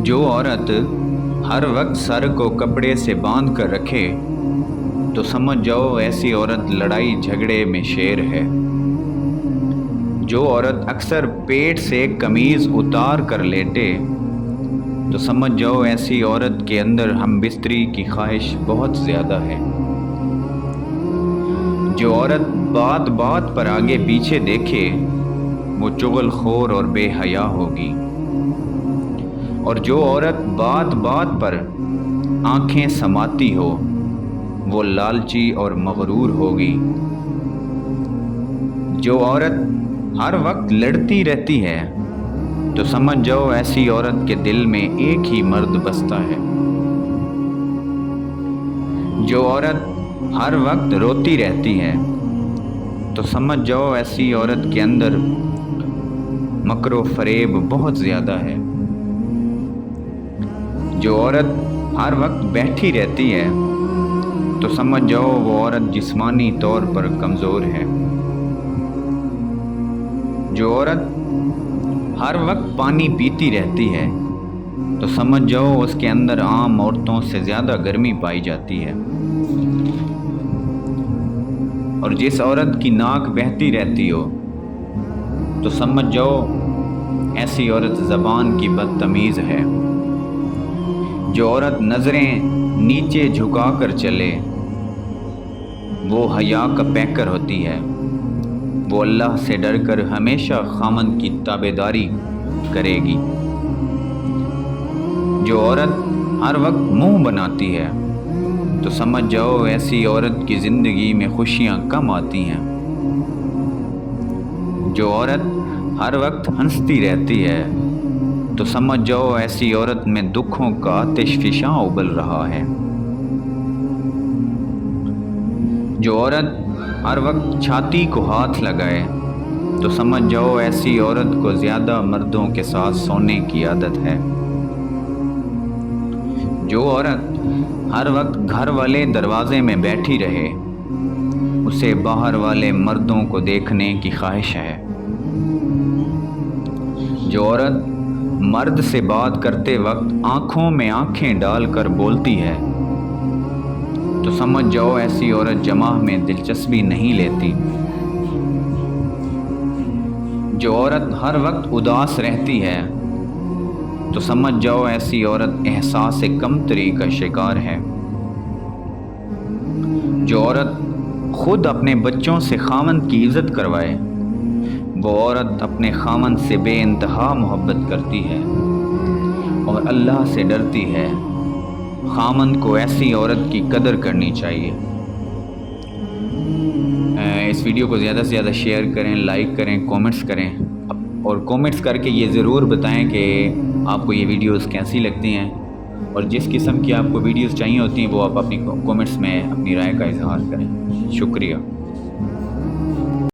جو عورت ہر وقت سر کو کپڑے سے باندھ کر رکھے تو سمجھ جاؤ ایسی عورت لڑائی جھگڑے میں شیر ہے۔ جو عورت اکثر پیٹ سے قمیض اتار کر لیٹے تو سمجھ جاؤ ایسی عورت کے اندر ہم بستری کی خواہش بہت زیادہ ہے۔ جو عورت بات بات پر آگے پیچھے دیکھے وہ چغل خور اور بے حیا ہوگی، اور جو عورت بات بات پر آنکھیں سماتی ہو وہ لالچی اور مغرور ہوگی۔ جو عورت ہر وقت لڑتی رہتی ہے تو سمجھ جاؤ ایسی عورت کے دل میں ایک ہی مرد بستا ہے۔ جو عورت ہر وقت روتی رہتی ہے تو سمجھ جاؤ ایسی عورت کے اندر مکر و فریب بہت زیادہ ہے۔ جو عورت ہر وقت بیٹھی رہتی ہے تو سمجھ جاؤ وہ عورت جسمانی طور پر کمزور ہے۔ جو عورت ہر وقت پانی پیتی رہتی ہے تو سمجھ جاؤ اس کے اندر عام عورتوں سے زیادہ گرمی پائی جاتی ہے۔ اور جس عورت کی ناک بہتی رہتی ہو تو سمجھ جاؤ ایسی عورت زبان کی بدتمیز ہے۔ جو عورت نظریں نیچے جھکا کر چلے وہ حیا کا پیکر ہوتی ہے۔ وہ اللہ سے ڈر کر ہمیشہ خامند کی تابعداری کرے گی۔ جو عورت ہر وقت منہ بناتی ہے تو سمجھ جاؤ ایسی عورت کی زندگی میں خوشیاں کم آتی ہیں۔ جو عورت ہر وقت ہنستی رہتی ہے تو سمجھ جاؤ ایسی عورت میں دکھوں کا آتش فشاں ابل رہا ہے۔ جو عورت ہر وقت چھاتی کو ہاتھ لگائے تو سمجھ جاؤ ایسی عورت کو زیادہ مردوں کے ساتھ سونے کی عادت ہے۔ جو عورت ہر وقت گھر والے دروازے میں بیٹھی رہے اسے باہر والے مردوں کو دیکھنے کی خواہش ہے۔ جو عورت مرد سے بات کرتے وقت آنکھوں میں آنکھیں ڈال کر بولتی ہے تو سمجھ جاؤ ایسی عورت جماع میں دلچسپی نہیں لیتی۔ جو عورت ہر وقت اداس رہتی ہے تو سمجھ جاؤ ایسی عورت احساس کمتری کا شکار ہے۔ جو عورت خود اپنے بچوں سے خامند کی عزت کروائے وہ عورت اپنے خامند سے بے انتہا محبت کرتی ہے اور اللہ سے ڈرتی ہے۔ خامند کو ایسی عورت کی قدر کرنی چاہیے۔ اس ویڈیو کو زیادہ سے زیادہ شیئر کریں، لائک کریں، کومنٹس کریں، اور کومنٹس کر کے یہ ضرور بتائیں کہ آپ کو یہ ویڈیوز کیسی لگتی ہیں، اور جس قسم کی آپ کو ویڈیوز چاہیے ہوتی ہیں وہ آپ اپنی کومنٹس میں اپنی رائے کا اظہار کریں۔ شکریہ۔